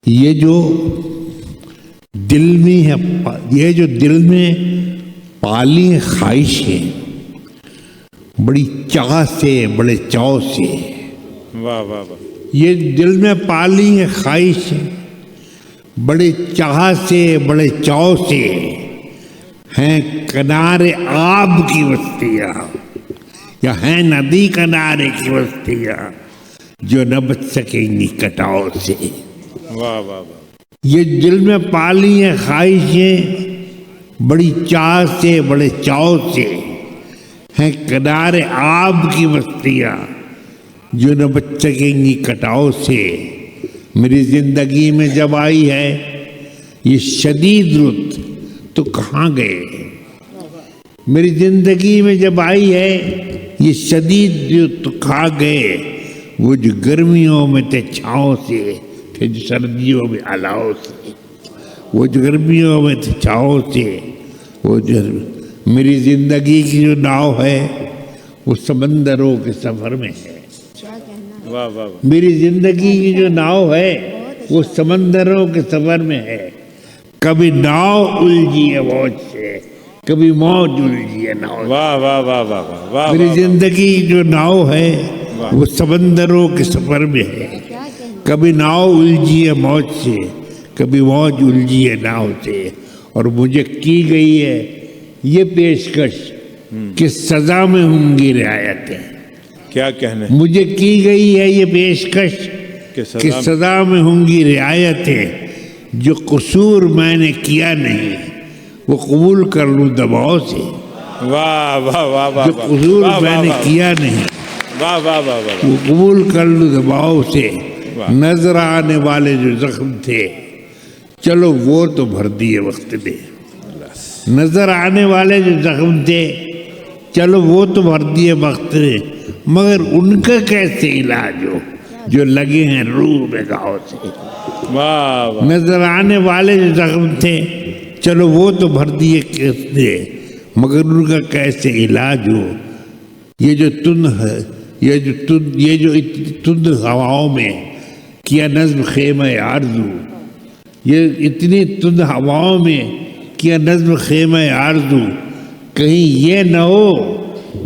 یہ جو دل میں ہے، یہ جو دل میں پالی خواہشیں بڑی چاہ سے، بڑے چاؤ سے، واہ واہ واہ، یہ دل میں پالی ہے خواہشیں بڑے چاہ سے، بڑے چاؤ سے، ہیں کنارے آب کی بستیاں یا ہیں ندی کنارے کی بستیاں جو نہ بچ سکیں گی کٹاؤ سے۔ واہ واہ واہ، یہ دل میں پالی ہیں خواہشیں بڑی چاہ سے، بڑے چاؤ سے، ہیں کنارے آب کی بستیاں جو نہ بچ سکیں گی کٹاؤ سے۔ میری زندگی میں جب آئی ہے یہ شدید رت تو کہاں گئے؟ میری زندگی میں جب آئی ہے یہ شدید رت تو کہاں گئے؟ وہ جو گرمیوں میں تھے چھاؤں سے، تھے جو سردیوں میں الاؤ سے، وہ جو گرمیوں میں تھے چھاؤں سے، وہ جو میری زندگی کی جو ناؤ ہے وہ سمندروں کے سفر میں ہے۔ واہ واہ، میری زندگی کی جو ناؤ ہے وہ سمندروں کے سفر میں ہے۔ کبھی ناؤ الجھی ہے موج سے، کبھی موج الجھی ہے ناؤ سے۔ واہ واہ واہ واہ واہ واہ، میری زندگی کی جو ناؤ ہے وہ سمندروں کے سفر میں ہے۔ کبھی ناؤ الجھی ہے موج سے، کبھی موج الجھی ہے ناؤ سے۔ اور مجھے کی گئی ہے یہ پیشکش کہ سزا میں ہوں گی رعایتیں۔ کیا کہنے، مجھے کی گئی ہے یہ پیشکش کہ سزا میں ہوں گی رعایتیں۔ جو قصور میں نے کیا نہیں وہ قبول کر لوں دباؤ سے۔ واہ واہ واہ واہ، جو قصور میں نے کیا نہیں واہ واہ واہ واہ، وہ قبول کر لوں دباؤ سے۔ نظر آنے والے جو زخم تھے چلو وہ تو بھر دیے وقت نے۔ نظر آنے والے جو زخم تھے چلو وہ تو بھر دیے وقت نے، مگر ان کا کیسے علاج ہو جو لگے ہیں روح میں گھاؤ سے۔ واہ واہ، نظر آنے والے جو زخم تھے چلو وہ تو بھر دیے کس نے، مگر ان کا کیسے علاج ہو۔ یہ جو تند ہے، یہ جو تند ہواؤں میں کیا نظم خیمہ آرزو، یہ اتنی تند ہواؤں میں کیا نظم خیمہ آرزو، کہیں یہ نہ ہو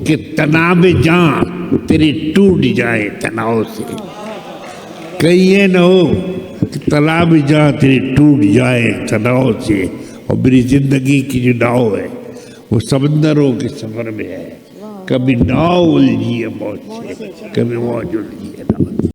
کہ تناب جان تیری ٹوٹ جائے تناؤ سے۔ کہیں یہ نہ ہو کہ تناب جان تیری ٹوٹ جائے تناؤ سے۔ اور میری زندگی کی جو ناؤ ہے وہ سمندروں کے سفر میں ہے۔ کبھی ناؤ الجھی ہے موج سے، کبھی موج الجھی ہے ناؤ سے۔